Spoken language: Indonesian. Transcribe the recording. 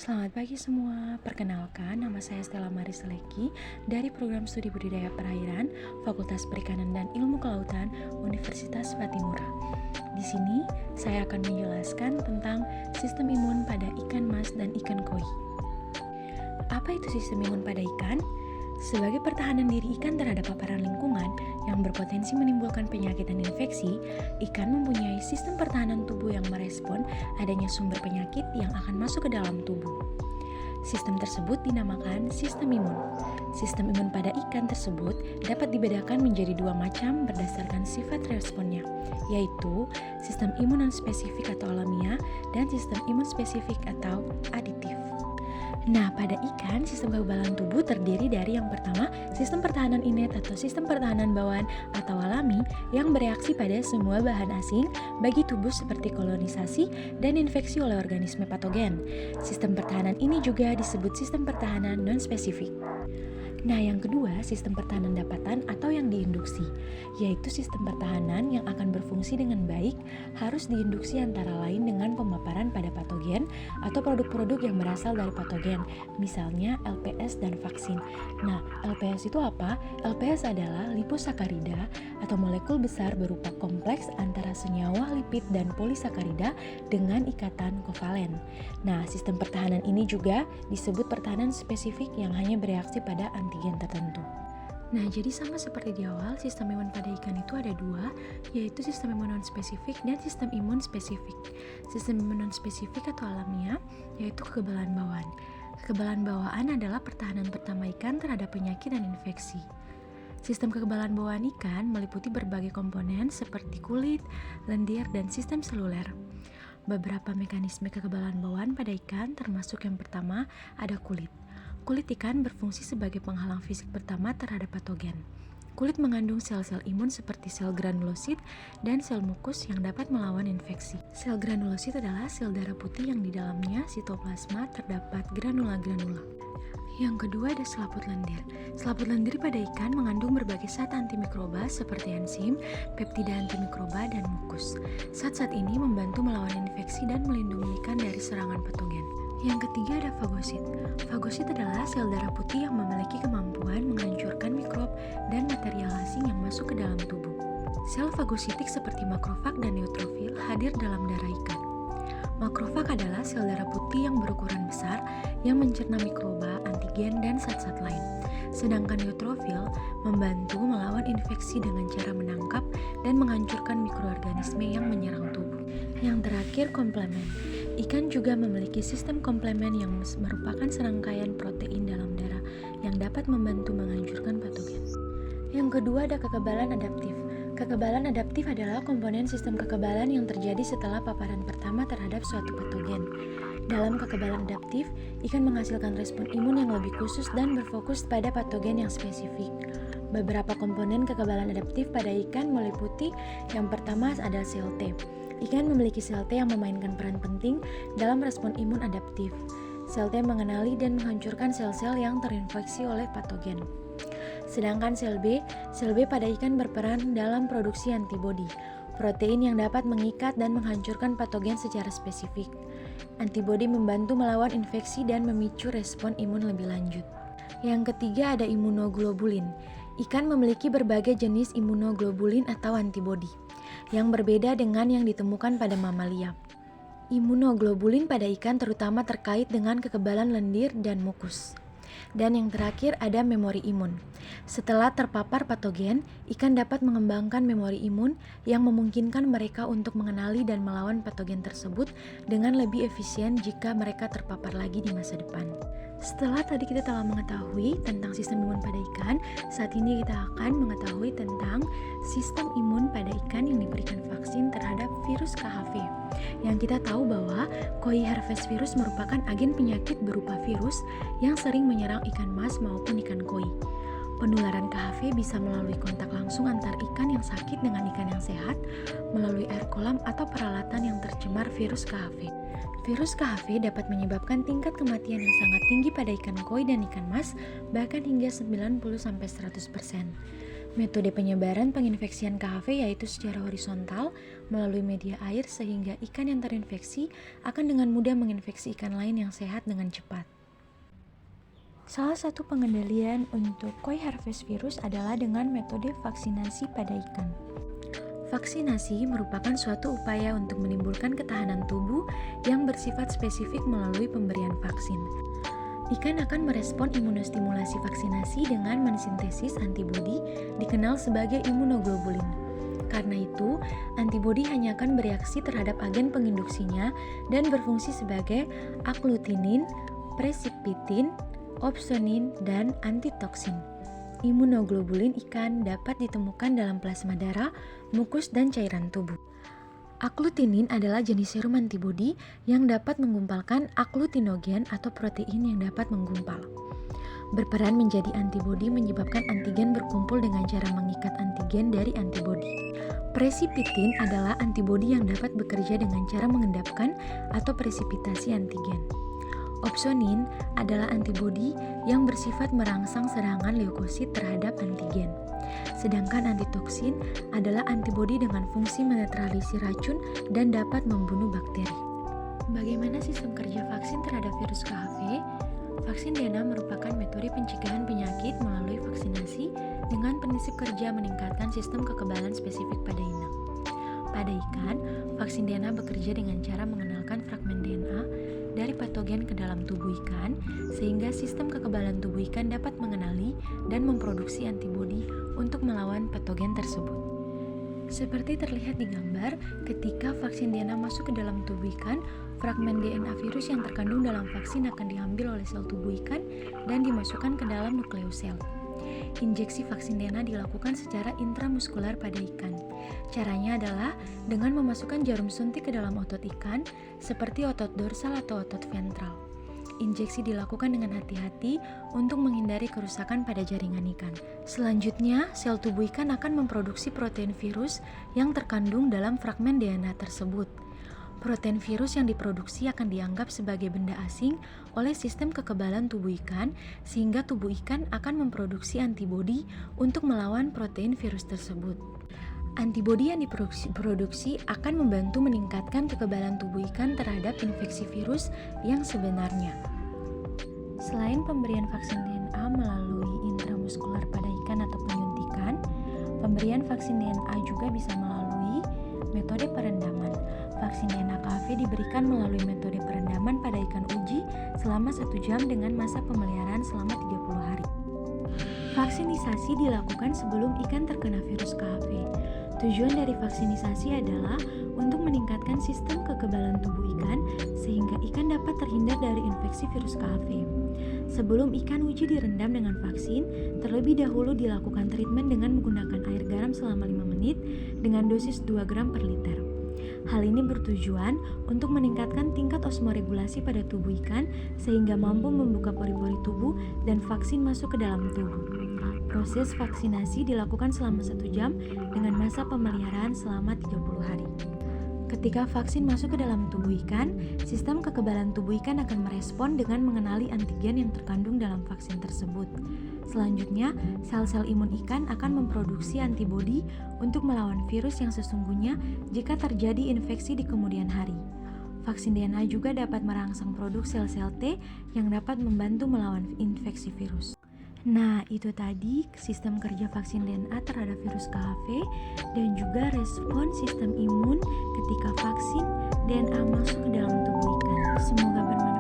Selamat pagi semua, perkenalkan nama saya Stella Maris Seleki dari Program Studi Budidaya Perairan, Fakultas Perikanan dan Ilmu Kelautan, Universitas Patimura. Di sini, saya akan menjelaskan tentang sistem imun pada ikan mas dan ikan koi. Apa itu sistem imun pada ikan? Sebagai pertahanan diri ikan terhadap paparan lingkungan yang berpotensi menimbulkan penyakit dan infeksi, ikan mempunyai sistem pertahanan tubuh yang merespon adanya sumber penyakit yang akan masuk ke dalam tubuh. Sistem tersebut dinamakan sistem imun. Sistem imun pada ikan tersebut dapat dibedakan menjadi dua macam berdasarkan sifat responnya, yaitu sistem imun non-spesifik atau alamiah dan sistem imun spesifik atau aditif. Nah, pada ikan, sistem kekebalan tubuh terdiri dari yang pertama, sistem pertahanan innate atau sistem pertahanan bawaan atau alami yang bereaksi pada semua bahan asing bagi tubuh seperti kolonisasi dan infeksi oleh organisme patogen. Sistem pertahanan ini juga disebut sistem pertahanan non-spesifik. Nah, yang kedua, sistem pertahanan dapatan atau yang diinduksi, yaitu sistem pertahanan yang akan berfungsi dengan baik harus diinduksi antara lain dengan pemaparan pada patogen atau produk-produk yang berasal dari patogen, misalnya LPS dan vaksin. Nah, LPS itu apa? LPS adalah liposakarida atau molekul besar berupa kompleks antara senyawa lipid dan polisakarida dengan ikatan kovalen. Nah, sistem pertahanan ini juga disebut pertahanan spesifik yang hanya bereaksi pada antigen tertentu. Nah, jadi sama seperti di awal, sistem imun pada ikan itu ada dua, yaitu sistem imun non-spesifik dan sistem imun spesifik. Sistem imun non-spesifik atau alamiah, yaitu kekebalan bawaan. Kekebalan bawaan adalah pertahanan pertama ikan terhadap penyakit dan infeksi. Sistem kekebalan bawaan ikan meliputi berbagai komponen seperti kulit, lendir, dan sistem seluler. Beberapa mekanisme kekebalan bawaan pada ikan termasuk yang pertama ada kulit. Kulit ikan berfungsi sebagai penghalang fisik pertama terhadap patogen. Kulit mengandung sel-sel imun seperti sel granulosit dan sel mukus yang dapat melawan infeksi. Sel granulosit adalah sel darah putih yang di dalamnya sitoplasma terdapat granula-granula. Yang kedua ada selaput lendir. Selaput lendir pada ikan mengandung berbagai zat antimikroba seperti enzim, peptida antimikroba, dan mukus. Zat-zat ini membantu melawan infeksi dan melindungi ikan dari serangan patogen. Yang ketiga ada fagosit. Fagosit adalah sel darah putih yang memiliki kemampuan menghancurkan mikrob dan material asing yang masuk ke dalam tubuh. Sel fagositik seperti makrofag dan neutrofil hadir dalam darah ikan. Makrofag adalah sel darah putih yang berukuran besar yang mencerna mikroba, antigen, dan zat-zat lain. Sedangkan neutrofil membantu melawan infeksi dengan cara menangkap dan menghancurkan mikroorganisme yang menyerang tubuh. Yang terakhir, komplemen. Ikan juga memiliki sistem komplemen yang merupakan serangkaian protein dalam darah yang dapat membantu menghancurkan patogen. Yang kedua ada kekebalan adaptif. Kekebalan adaptif adalah komponen sistem kekebalan yang terjadi setelah paparan pertama terhadap suatu patogen. Dalam kekebalan adaptif, ikan menghasilkan respon imun yang lebih khusus dan berfokus pada patogen yang spesifik. Beberapa komponen kekebalan adaptif pada ikan meliputi yang pertama ada sel T. Ikan memiliki sel T yang memainkan peran penting dalam respon imun adaptif. Sel T mengenali dan menghancurkan sel-sel yang terinfeksi oleh patogen. Sedangkan sel B pada ikan berperan dalam produksi antibodi, protein yang dapat mengikat dan menghancurkan patogen secara spesifik. Antibodi membantu melawan infeksi dan memicu respon imun lebih lanjut. Yang ketiga ada imunoglobulin. Ikan memiliki berbagai jenis imunoglobulin atau antibodi yang berbeda dengan yang ditemukan pada mamalia. Imunoglobulin pada ikan terutama terkait dengan kekebalan lendir dan mukus. Dan yang terakhir ada memori imun. Setelah terpapar patogen, ikan dapat mengembangkan memori imun yang memungkinkan mereka untuk mengenali dan melawan patogen tersebut dengan lebih efisien jika mereka terpapar lagi di masa depan. Setelah tadi kita telah mengetahui tentang sistem imun pada ikan, saat ini kita akan mengetahui tentang sistem imun pada ikan yang diberikan vaksin terhadap virus KHV. Yang kita tahu bahwa koi herpes virus merupakan agen penyakit berupa virus yang sering menyerang ikan mas maupun ikan koi. Penularan KHV bisa melalui kontak langsung antar ikan yang sakit dengan ikan yang sehat, melalui air kolam atau peralatan yang tercemar virus KHV. Virus KHV dapat menyebabkan tingkat kematian yang sangat tinggi pada ikan koi dan ikan mas, bahkan hingga 90-100%. Metode penyebaran penginfeksian KHV yaitu secara horizontal melalui media air sehingga ikan yang terinfeksi akan dengan mudah menginfeksi ikan lain yang sehat dengan cepat. Salah satu pengendalian untuk koi harvest virus adalah dengan metode vaksinasi pada ikan. Vaksinasi merupakan suatu upaya untuk menimbulkan ketahanan tubuh yang bersifat spesifik melalui pemberian vaksin. Ikan akan merespon imunostimulasi vaksinasi dengan mensintesis antibodi dikenal sebagai imunoglobulin. Karena itu, antibodi hanya akan bereaksi terhadap agen penginduksinya dan berfungsi sebagai aglutinin, presipitin, opsonin, dan antitoksin. Imunoglobulin ikan dapat ditemukan dalam plasma darah, mukus, dan cairan tubuh. Aglutinin adalah jenis serum antibodi yang dapat menggumpalkan aglutinogen atau protein yang dapat menggumpal. Berperan menjadi antibodi menyebabkan antigen berkumpul dengan cara mengikat antigen dari antibodi. Presipitin adalah antibodi yang dapat bekerja dengan cara mengendapkan atau presipitasi antigen. Opsonin adalah antibodi yang bersifat merangsang serangan leukosit terhadap antigen. Sedangkan antitoksin adalah antibodi dengan fungsi menetralisir racun dan dapat membunuh bakteri. Bagaimana sistem kerja vaksin terhadap virus KHV? Vaksin DNA merupakan metode pencegahan penyakit melalui vaksinasi dengan prinsip kerja meningkatkan sistem kekebalan spesifik pada inang. Pada ikan, vaksin DNA bekerja dengan cara mengenalkan fragmen DNA dari patogen ke dalam tubuh ikan, sehingga sistem kekebalan tubuh ikan dapat mengenali dan memproduksi antibodi untuk melawan patogen tersebut. Seperti terlihat di gambar, ketika vaksin DNA masuk ke dalam tubuh ikan, fragmen DNA virus yang terkandung dalam vaksin akan diambil oleh sel tubuh ikan dan dimasukkan ke dalam nukleus sel. Injeksi vaksin DNA dilakukan secara intramuskular pada ikan. Caranya adalah dengan memasukkan jarum suntik ke dalam otot ikan, seperti otot dorsal atau otot ventral. Injeksi dilakukan dengan hati-hati untuk menghindari kerusakan pada jaringan ikan. Selanjutnya, sel tubuh ikan akan memproduksi protein virus yang terkandung dalam fragmen DNA tersebut. Protein virus yang diproduksi akan dianggap sebagai benda asing oleh sistem kekebalan tubuh ikan, sehingga tubuh ikan akan memproduksi antibodi untuk melawan protein virus tersebut. Antibodi yang diproduksi akan membantu meningkatkan kekebalan tubuh ikan terhadap infeksi virus yang sebenarnya. Selain pemberian vaksin DNA melalui intramuskular pada ikan atau penyuntikan, pemberian vaksin DNA juga bisa melalui metode perendaman. Vaksin DNA KHV diberikan melalui metode perendaman pada ikan uji selama 1 jam dengan masa pemeliharaan selama 30 hari. Vaksinisasi dilakukan sebelum ikan terkena virus KHV. Tujuan dari vaksinisasi adalah untuk meningkatkan sistem kekebalan tubuh ikan sehingga ikan dapat terhindar dari infeksi virus KHV. Sebelum ikan uji direndam dengan vaksin, terlebih dahulu dilakukan treatment dengan menggunakan air garam selama 5 menit dengan dosis 2 gram per liter. Hal ini bertujuan untuk meningkatkan tingkat osmoregulasi pada tubuh ikan sehingga mampu membuka pori-pori tubuh dan vaksin masuk ke dalam tubuh. Proses vaksinasi dilakukan selama 1 jam dengan masa pemeliharaan selama 30 hari. Ketika vaksin masuk ke dalam tubuh ikan, sistem kekebalan tubuh ikan akan merespon dengan mengenali antigen yang terkandung dalam vaksin tersebut. Selanjutnya, sel-sel imun ikan akan memproduksi antibodi untuk melawan virus yang sesungguhnya jika terjadi infeksi di kemudian hari. Vaksin DNA juga dapat merangsang produk sel-sel T yang dapat membantu melawan infeksi virus. Nah, itu tadi sistem kerja vaksin DNA terhadap virus KHV dan juga respon sistem imun ketika vaksin DNA masuk ke dalam tubuh ikan. Semoga bermanfaat.